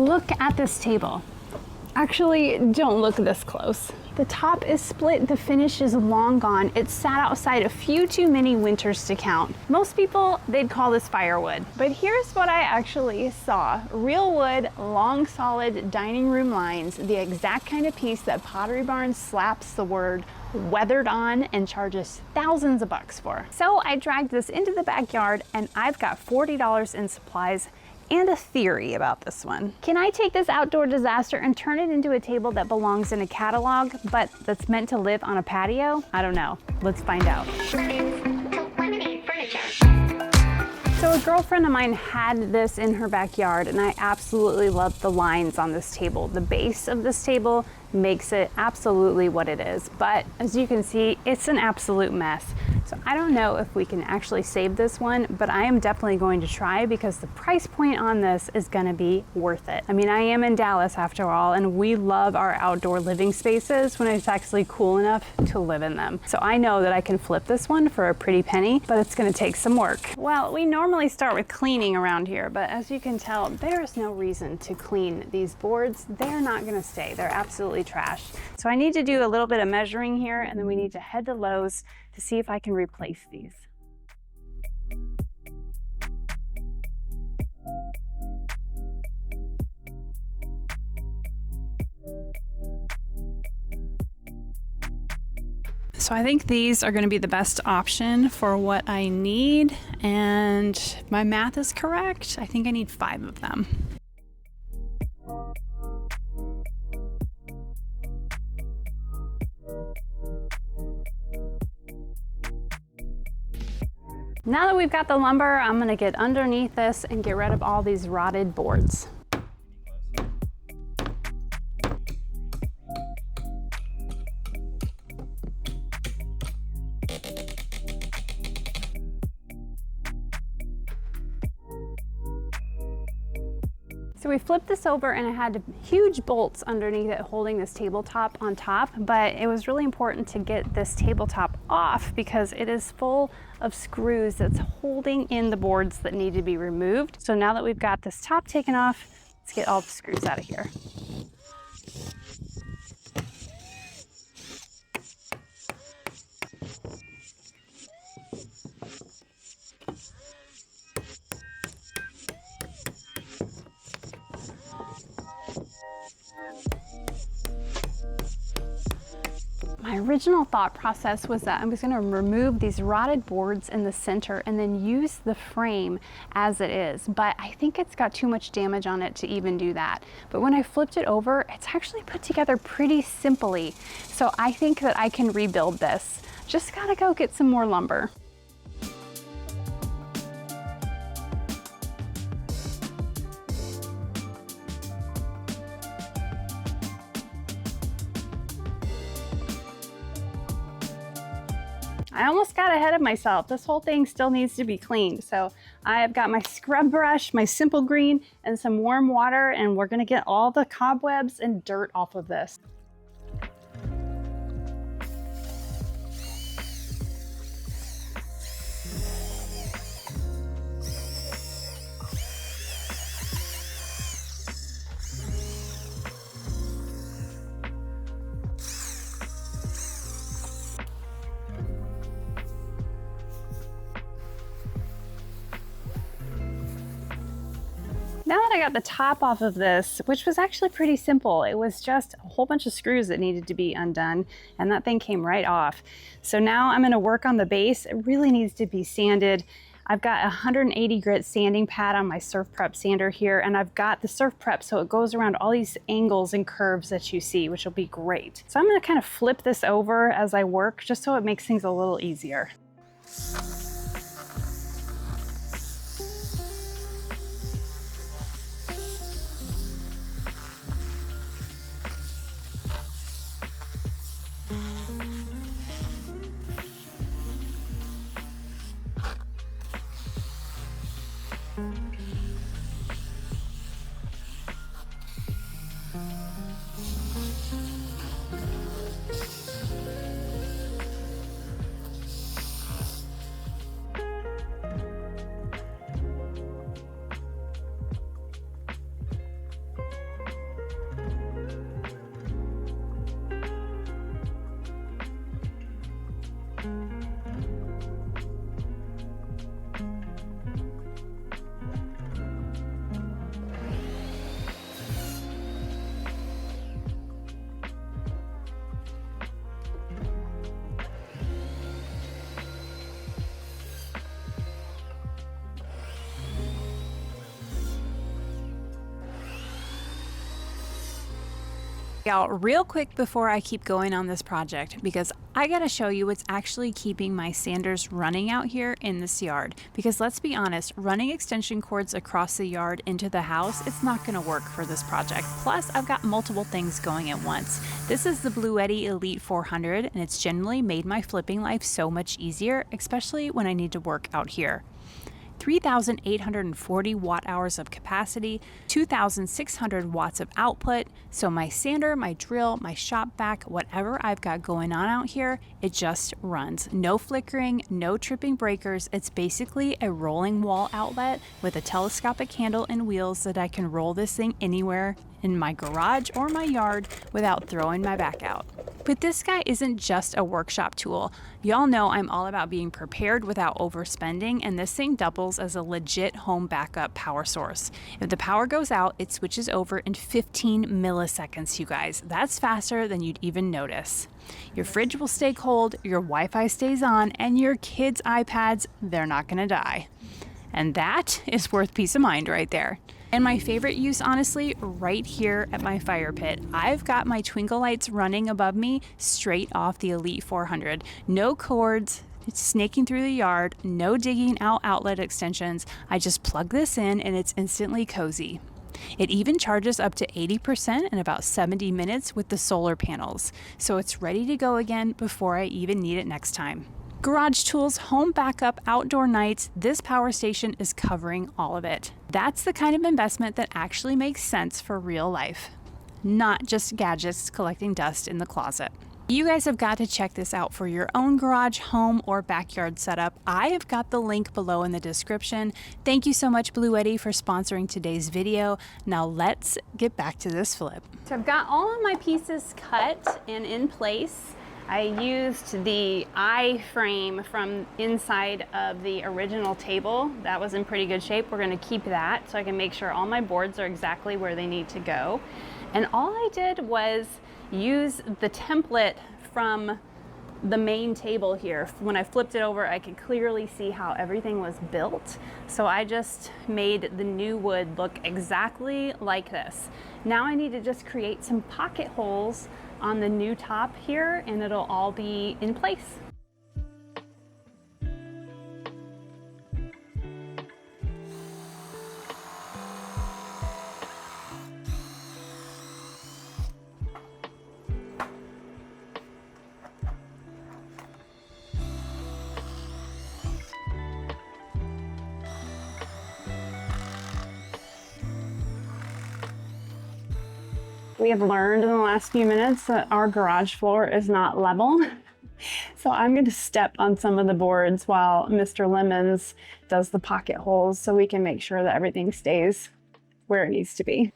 Look at this table. Actually, don't look this close. The top is split, the finish is long gone. It sat outside a few too many winters to count. Most people, they'd call this firewood. But here's what I actually saw. Real wood, long solid dining room lines, the exact kind of piece that Pottery Barn slaps the word weathered on and charges thousands of bucks for. So I dragged this into the backyard and I've got $40 in supplies and a theory about this one. Can I take this outdoor disaster and turn it into a table that belongs in a catalog, but that's meant to live on a patio? I don't know. Let's find out. So a girlfriend of mine had this in her backyard and I absolutely love the lines on this table. The base of this table makes it absolutely what it is. But as you can see, it's an absolute mess. So I don't know if we can actually save this one, but I am definitely going to try because the price point on this is gonna be worth it. I mean, I am in Dallas after all, and we love our outdoor living spaces when it's actually cool enough to live in them. So I know that I can flip this one for a pretty penny, but it's gonna take some work. Well, we normally start with cleaning around here, but as you can tell, there is no reason to clean these boards. They're not gonna stay, they're absolutely trashed. So I need to do a little bit of measuring here, and then we need to head to Lowe's to see if I can replace these. So I think these are going to be the best option for what I need, and if my math is correct, I think I need 5 of them. Now that we've got the lumber, I'm gonna get underneath this and get rid of all these rotted boards. So we flipped this over and it had huge bolts underneath it holding this tabletop on top, but it was really important to get this tabletop off because it is full of screws that's holding in the boards that need to be removed. So now that we've got this top taken off, let's get all the screws out of here. My original thought process was that I was going to remove these rotted boards in the center and then use the frame as it is, but I think it's got too much damage on it to even do that. But when I flipped it over, it's actually put together pretty simply. So I think that I can rebuild this. Just gotta go get some more lumber. I almost got ahead of myself. This whole thing still needs to be cleaned. So I've got my scrub brush, my simple green, and some warm water, and we're gonna get all the cobwebs and dirt off of this. Now that I got the top off of this, which was actually pretty simple, it was just a whole bunch of screws that needed to be undone, and that thing came right off. So now I'm gonna work on the base. It really needs to be sanded. I've got a 180 grit sanding pad on my Surf Prep sander here, and I've got the Surf Prep so it goes around all these angles and curves that you see, which will be great. So I'm gonna kind of flip this over as I work, just so it makes things a little easier. Y'all, real quick before I keep going on this project, because I gotta show you what's actually keeping my sanders running out here in this yard. Because let's be honest, running extension cords across the yard into the house, it's not gonna work for this project. Plus, I've got multiple things going at once. This is the Bluetti Elite 400, and it's generally made my flipping life so much easier, especially when I need to work out here. 3,840 watt hours of capacity, 2,600 watts of output. So my sander, my drill, my shop vac, whatever I've got going on out here, it just runs. No flickering, no tripping breakers. It's basically a rolling wall outlet with a telescopic handle and wheels that I can roll this thing anywhere in my garage or my yard without throwing my back out. But this guy isn't just a workshop tool. Y'all know I'm all about being prepared without overspending, and this thing doubles as a legit home backup power source. If the power goes out, it switches over in 15 milliseconds, you guys. That's faster than you'd even notice. Your fridge will stay cold, your Wi-Fi stays on, and your kids' iPads, they're not gonna die. And that is worth peace of mind right there. And my favorite use, honestly, right here at my fire pit. I've got my twinkle lights running above me straight off the Elite 400. No cords, it's snaking through the yard, no digging out outlet extensions. I just plug this in and it's instantly cozy. It even charges up to 80% in about 70 minutes with the solar panels. So it's ready to go again before I even need it next time. Garage tools, home backup, outdoor nights, this power station is covering all of it. That's the kind of investment that actually makes sense for real life, not just gadgets collecting dust in the closet. You guys have got to check this out for your own garage, home, or backyard setup. I have got the link below in the description. Thank you so much, Bluetti, for sponsoring today's video. Now let's get back to this flip. So I've got all of my pieces cut and in place. I used the I-frame from inside of the original table. That was in pretty good shape. We're gonna keep that so I can make sure all my boards are exactly where they need to go. And all I did was use the template from the main table here. When I flipped it over, I could clearly see how everything was built. So I just made the new wood look exactly like this. Now I need to just create some pocket holes on the new top here, and it'll all be in place. We have learned in the last few minutes that our garage floor is not level. So I'm going to step on some of the boards while Mr. Lemons does the pocket holes so we can make sure that everything stays where it needs to be.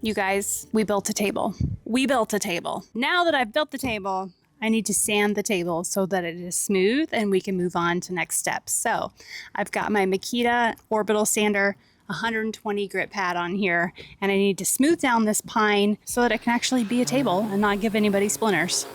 You guys, we built a table. We built a table. Now that I've built the table, I need to sand the table so that it is smooth and we can move on to next steps. So I've got my Makita orbital sander, 120 grit pad on here, and I need to smooth down this pine so that it can actually be a table and not give anybody splinters.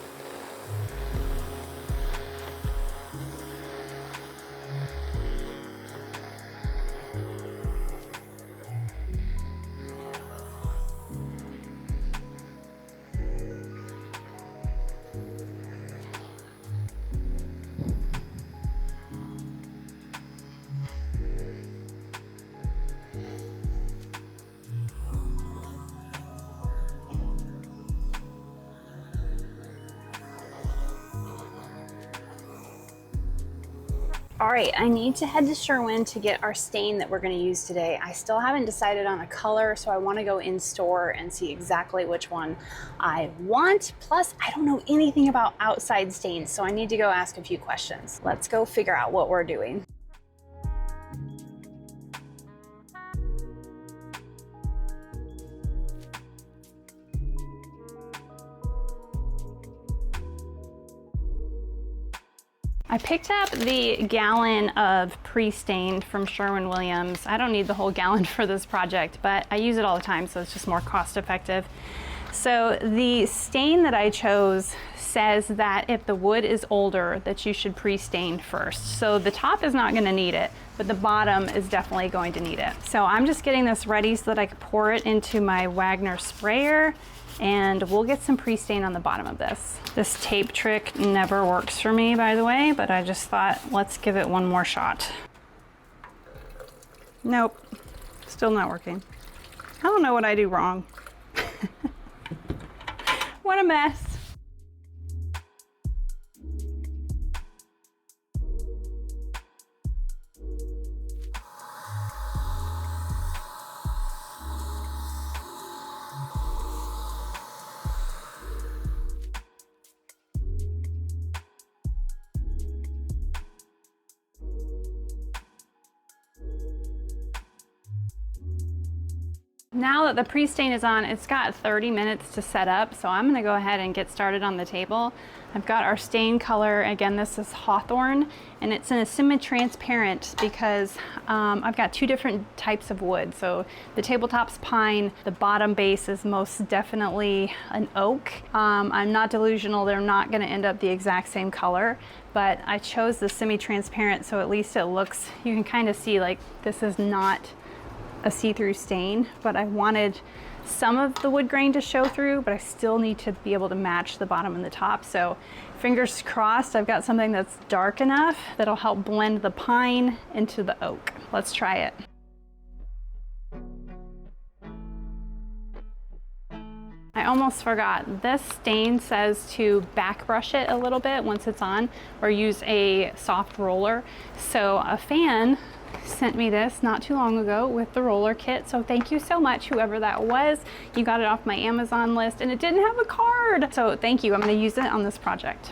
All right, I need to head to Sherwin to get our stain that we're going to use today. I still haven't decided on a color, so I want to go in store and see exactly which one I want. Plus, I don't know anything about outside stains, so I need to go ask a few questions. Let's go figure out what we're doing. I picked up the gallon of pre-stained from Sherwin-Williams. I don't need the whole gallon for this project, but I use it all the time, so it's just more cost effective. So the stain that I chose says that if the wood is older, that you should pre-stain first. So the top is not gonna need it, but the bottom is definitely going to need it. So I'm just getting this ready so that I can pour it into my Wagner sprayer, and we'll get some pre-stain on the bottom of this. This tape trick never works for me, by the way, but I just thought, let's give it one more shot. Nope, still not working. I don't know what I do wrong. What a mess. Now that the pre-stain is on, it's got 30 minutes to set up, so I'm gonna go ahead and get started on the table. I've got our stain color, again, this is Hawthorn, and it's in a semi-transparent because I've got two different types of wood. So the tabletop's pine, the bottom base is most definitely an oak. I'm not delusional, they're not gonna end up the exact same color, but I chose the semi-transparent so at least it looks, you can kind of see like this is not a see-through stain, but I wanted some of the wood grain to show through, but I still need to be able to match the bottom and the top. So fingers crossed, I've got something that's dark enough that'll help blend the pine into the oak. Let's try it. I almost forgot, this stain says to back brush it a little bit once it's on, or use a soft roller. So a fan sent me this not too long ago with the roller kit, so thank you so much, whoever that was. You got it off my Amazon list and it didn't have a card, so thank you. I'm going to use it on this project.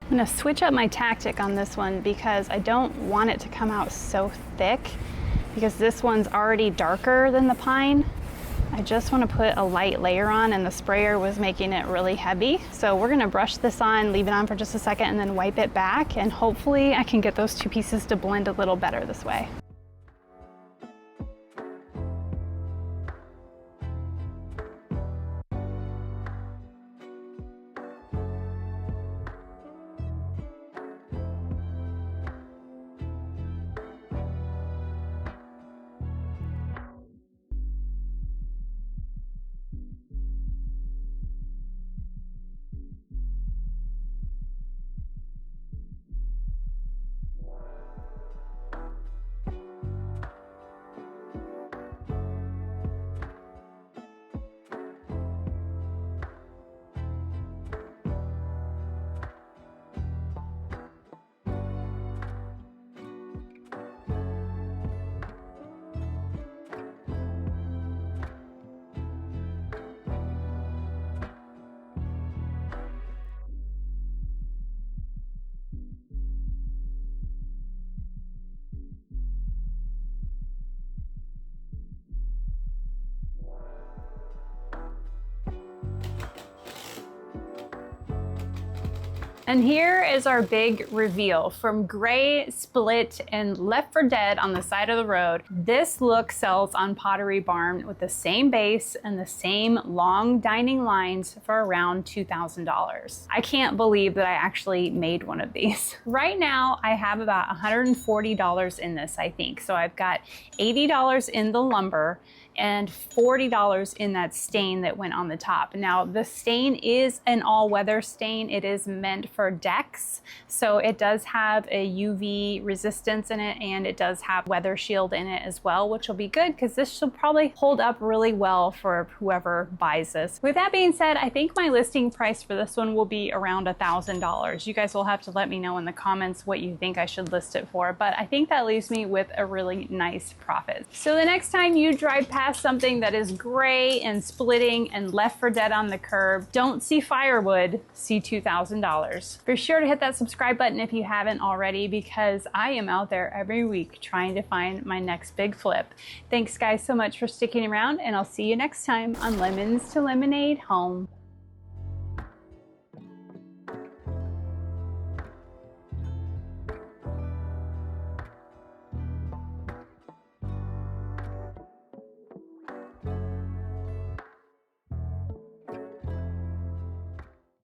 I'm gonna switch up my tactic on this one because I don't want it to come out so thick, because this one's already darker than the pine. I just want to put a light layer on, and the sprayer was making it really heavy. So we're gonna brush this on, leave it on for just a second, and then wipe it back, and hopefully I can get those two pieces to blend a little better this way. And here is our big reveal. From gray, split, and left for dead on the side of the road, this look sells on Pottery Barn with the same base and the same long dining lines for around $2,000. I can't believe that I actually made one of these. Right now, I have about $140 in this, I think. So I've got $80 in the lumber, and $40 in that stain that went on the top. Now the stain is an all-weather stain. It is meant for decks, so it does have a UV resistance in it, and it does have weather shield in it as well, which will be good because this should probably hold up really well for whoever buys this. With that being said, I think my listing price for this one will be around $1,000. You guys will have to let me know in the comments what you think I should list it for, but I think that leaves me with a really nice profit. So the next time you drive past something that is gray and splitting and left for dead on the curb, don't see firewood, see $2,000. Be sure to hit that subscribe button if you haven't already, because I am out there every week trying to find my next big flip. Thanks guys so much for sticking around, and I'll see you next time on Lemons to Lemonade Home.